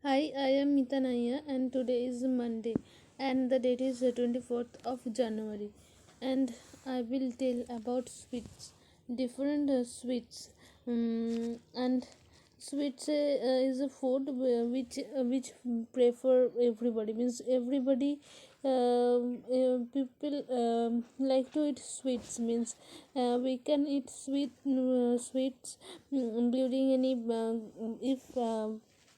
Hi, I am Mitanaya, and today is Monday, and the date is the 24th of January, and I will tell about sweets, different sweets, and sweets is a food which prefer everybody, means everybody. People like to eat sweets, means we can eat sweets during any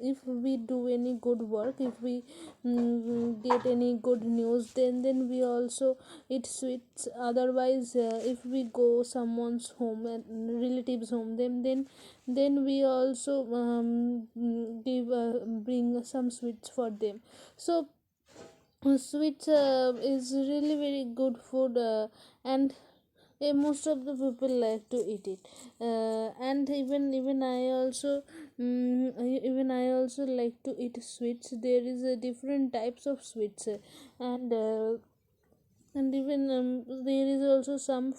if we do any good work, if we get any good news, then we also eat sweets. Otherwise, if we go someone's home and relatives home, then we also give bring some sweets for them. So sweets is really very good food, and most of the people like to eat it, and even I also like to eat sweets. There is a different types of sweets, and even there is also some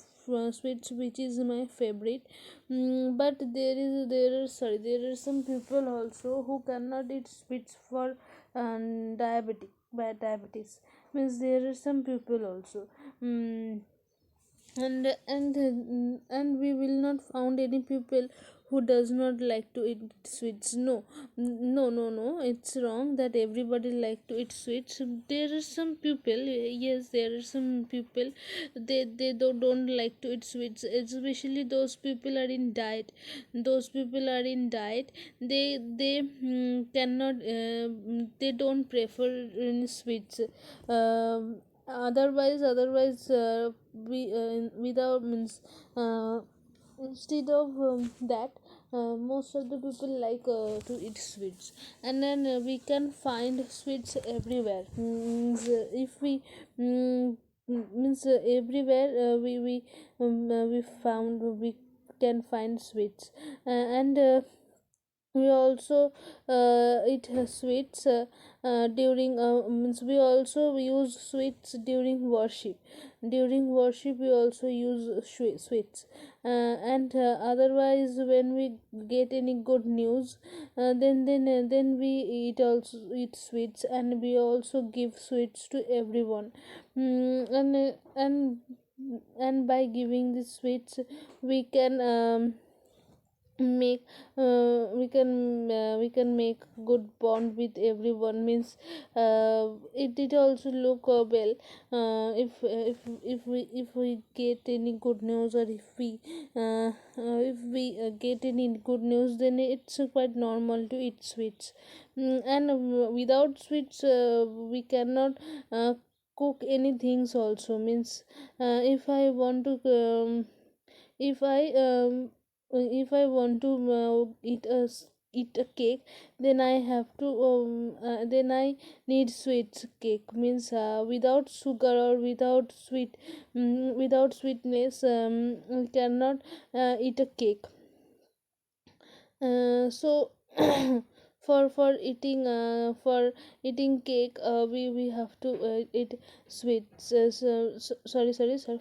sweets which is my favorite. But there are some people also who cannot eat sweets for diabetes, means there are some people also. um, and we will not found any people who does not like to eat sweets. No, it's wrong that everybody like to eat sweets. There are some people, yes, there are some people, don't like to eat sweets, especially those people are in diet. Those people are in diet, they cannot, they don't prefer any sweets. Otherwise we without means instead of that, most of the people like to eat sweets. And then we can find sweets everywhere. If we means everywhere, we found we can find sweets. And we also eat sweets during means we also use sweets during worship. During worship we also use sweets. And otherwise when we get any good news, then we eat sweets, and we also give sweets to everyone. And by giving the sweets we can make we can make good bond with everyone, means it also look well. If we get any good news, or if we get any good news, then it's quite normal to eat sweets. And without sweets we cannot cook anything also, means if I want to if I if I want to eat a cake, then I have to then I need sweet cake, means without sugar or without sweetness, we cannot eat a cake. So for eating cake, we have to eat sweets. Sorry,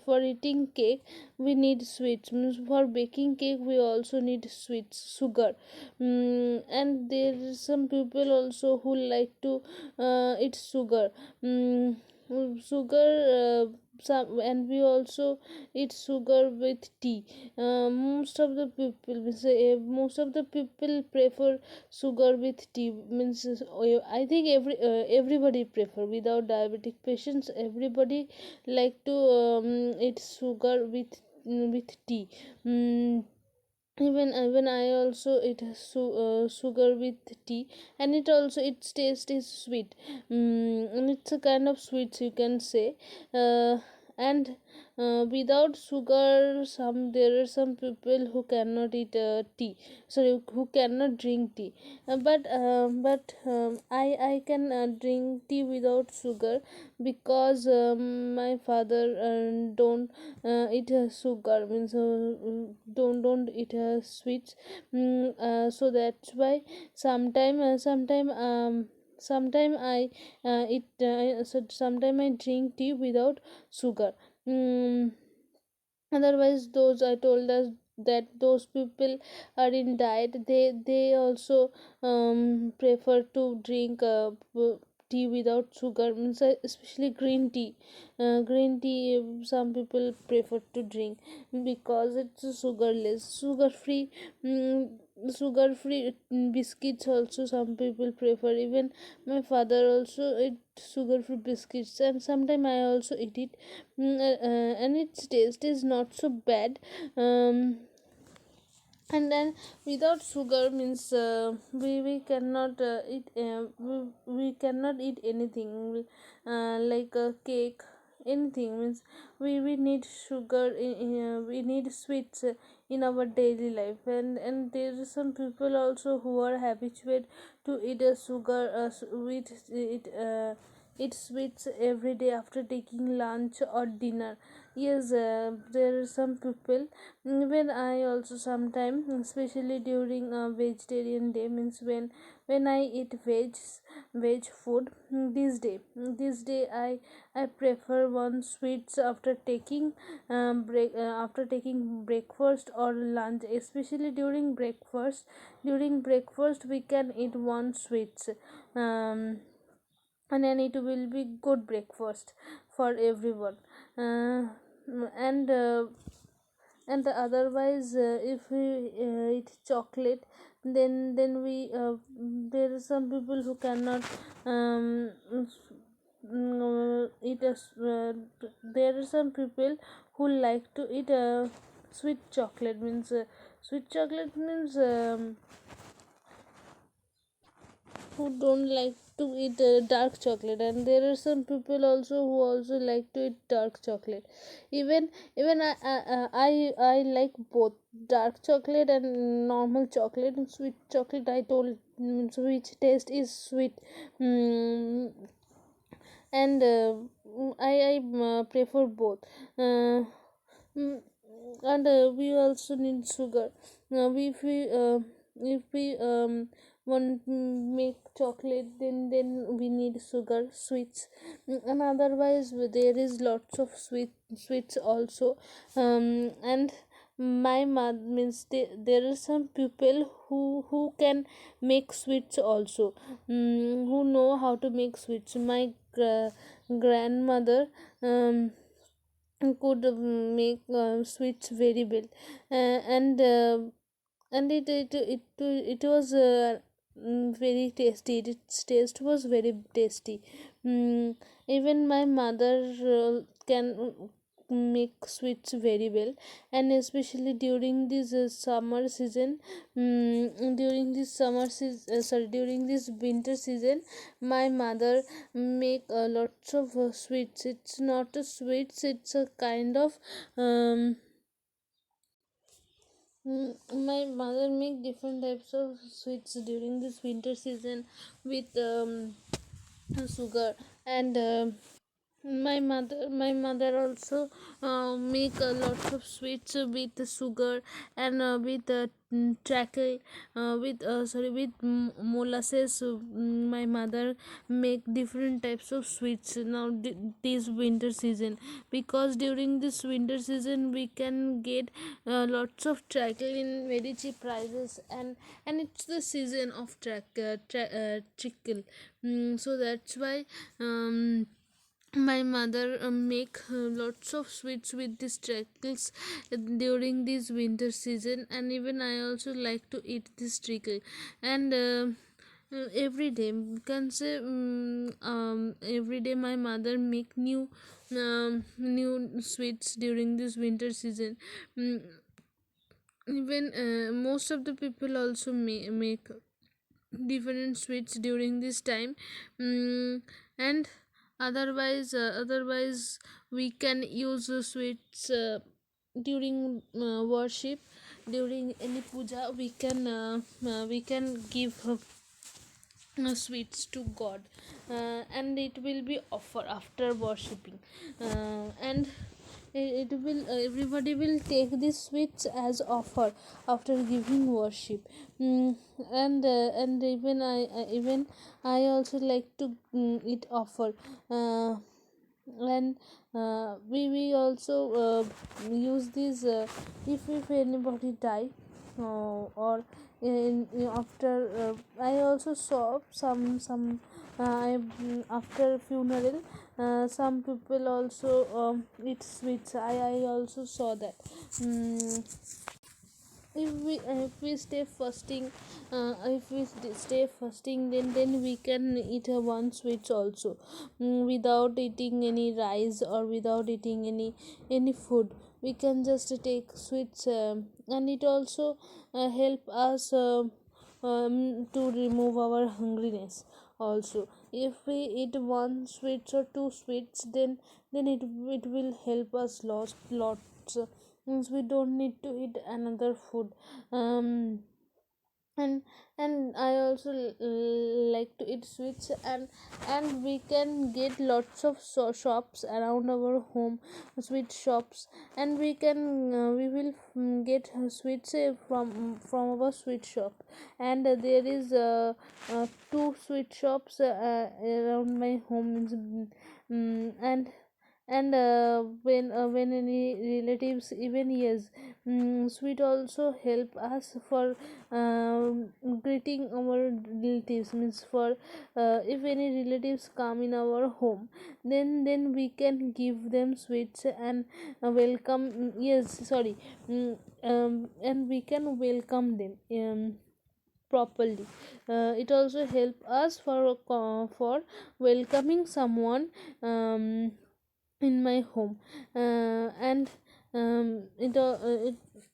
for eating cake we need sweets, means for baking cake we also need sweets, sugar. And there is some people also who like to eat sugar. Sugar, some, and we also eat sugar with tea. Most of the people, most of the people prefer sugar with tea, means I think everybody prefer, without diabetic patients, everybody like to eat sugar with tea. Even I also eat sugar with tea, and its taste is sweet. And it's a kind of sweets, you can say. And without sugar, there are some people who cannot eat tea, sorry, who cannot drink tea. But I can drink tea without sugar, because my father don't eat sugar, means don't eat sweets. So that's why sometime I sometime I drink tea without sugar. mm, Otherwise, those I told us, that those people are in diet, they also prefer to drink tea without sugar, means especially green tea. Green tea, some people prefer to drink because it's sugarless, sugar free. Sugar free biscuits also some people prefer. Even my father also eat sugar free biscuits, and sometimes I also eat it. And its taste is not so bad. And then without sugar means we cannot we cannot eat anything, like a cake, anything, means we need sugar we need sweets in our daily life. And there are some people also who are habituated to eat a sugar with it eat sweets every day after taking lunch or dinner. Yes, there are some people. Even I also sometimes, especially during a vegetarian day, means when I eat veg food. This day I prefer one sweets after taking after taking breakfast or lunch, especially during breakfast we can eat one sweets. And then it will be good breakfast for everyone. uh, and and otherwise, if we eat chocolate, then we there are some people who cannot eat there are some people who like to eat sweet chocolate, means sweet chocolate means who don't like to eat dark chocolate. And there are some people also who also like to eat dark chocolate. Even I like both dark chocolate and normal chocolate. And sweet chocolate, I told, which taste is sweet. mm, and I prefer both. uh, mm, and we also need sugar. If we want to make chocolate, then we need sugar sweets. And otherwise there is lots of sweets also. And my mother, means there are some people who can make sweets also, who know how to make sweets. My grandmother could make sweets very well. And it was very tasty. Its taste was very tasty. Even my mother can make sweets very well. And especially during this summer season, during this winter season, my mother make lots of sweets. It's not a sweets, it's a kind of my mother make different types of sweets during this winter season with sugar. And my mother also make a lot of sweets with sugar. And with trackle with sorry with molasses. My mother make different types of sweets now this winter season, because during this winter season we can get lots of trackle in very cheap prices. And it's the season of trickle. So that's why my mother make lots of sweets with these trickles during this winter season. And even I also like to eat this trickle. And every day, you can say, every day my mother make new sweets during this winter season. mm, Even most of the people also make different sweets during this time. And otherwise we can use sweets during worship. During any puja we can give sweets to god. And it will be offer after worshipping. And it will everybody will take these sweets as offer after giving worship. mm, and even I also like to eat offer. And We also use these if anybody die, after I also saw some after funeral, some people also eat sweets. I also saw that. mm, if we stay fasting, stay fasting, then we can eat one sweets also, without eating any rice or without eating any food. We can just take sweets, and it also help us to remove our hungriness also. If we eat one sweets or two sweets, then it will help us lots, means we don't need to eat another food. um and I also like to eat sweets, and we can get lots of shops around our home, sweet shops, and we will get sweets from our sweet shop. And there is two sweet shops around my home, when any relatives even, yes, sweet also help us for greeting our relatives, means for if any relatives come in our home, then we can give them sweets and welcome, yes, sorry, and we can welcome them properly. It also help us for welcoming someone um, in my home. And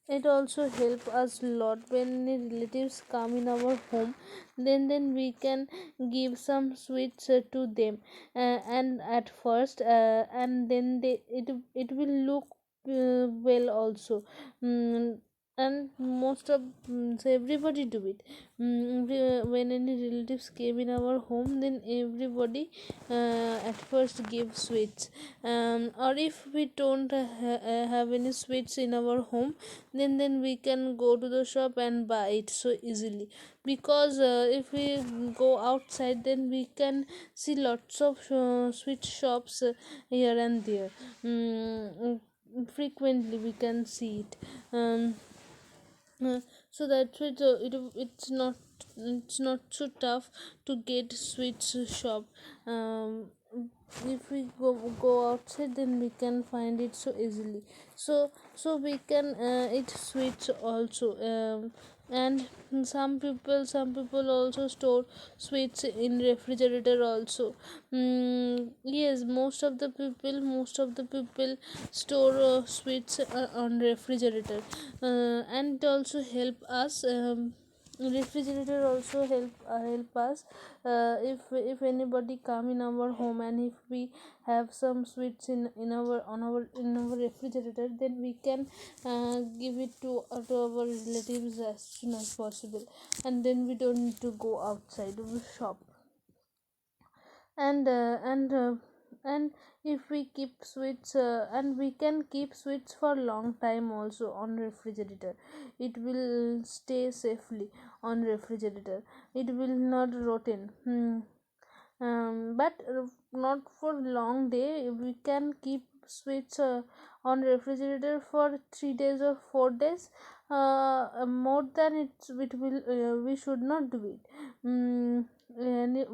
it also help us a lot when any relatives come in our home, then we can give some sweets to them, and at first, and then it will look well also. mm, and most of so everybody do it. When any relatives came in our home, then everybody at first give sweets. Or if we don't have any sweets in our home, then we can go to the shop and buy it so easily. Because if we go outside, then we can see lots of sweet shops here and there. Frequently we can see it. So that's why it's not so tough to get sweets shop. If we go outside, then we can find it so easily. So we can eat sweets also. And some people also store sweets in refrigerator also. Yes, most of the people store sweets on refrigerator. And it also help us. Refrigerator also help us, if anybody come in our home, and if we have some sweets in our refrigerator, then we can give it to our relatives as soon as possible, and then we don't need to go outside to shop. And if we keep sweets, and we can keep sweets for long time also on refrigerator, it will stay safely on refrigerator. It will not rotten. But not for long day. We can keep sweets on refrigerator for 3 days or 4 days. More than we should not do it. And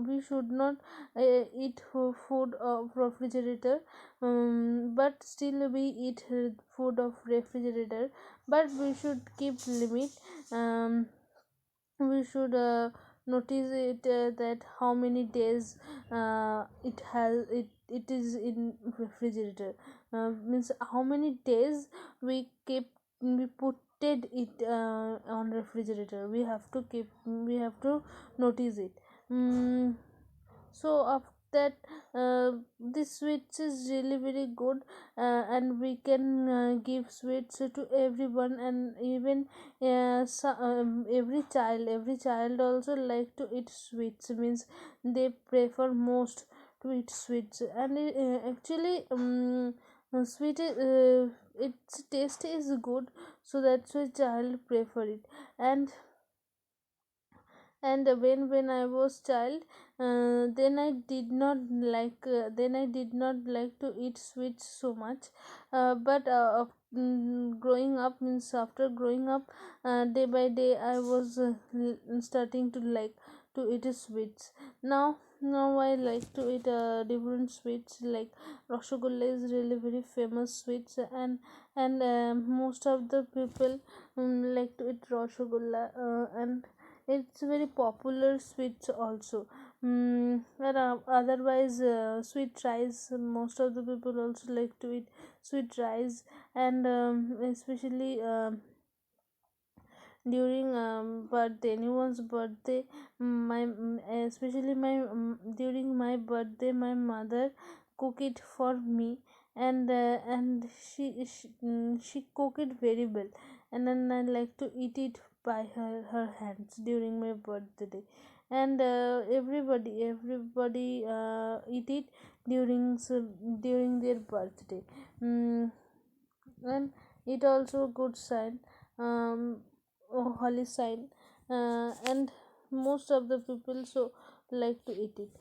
we should not eat food of refrigerator. But still we eat food of refrigerator, but we should keep limit. We should notice it, that how many days it is in refrigerator. Means how many days we put it on refrigerator. We have to notice it. mm, so after that, this sweets is really very good. And we can give sweets to everyone, and even every child also like to eat sweets, means they prefer most to eat sweets. And actually, sweet its taste is good, so that's why child prefer it. and And when I was child, then I did not like to eat sweets so much, but growing up means after growing up, day by day I was starting to like to eat sweets. Now I like to eat different sweets, like rasgulla is really very famous sweets, and most of the people like to eat rasgulla, and it's very popular sweets also. Otherwise, sweet rice, most of the people also like to eat sweet rice, and especially during birthday, anyone's birthday, especially during my birthday, my mother cook it for me, and she cook it very well, and then I like to eat it by her hands during my birthday. And everybody eat it during their birthday. mm, and it also good sign, um holy sign, and most of the people so like to eat it.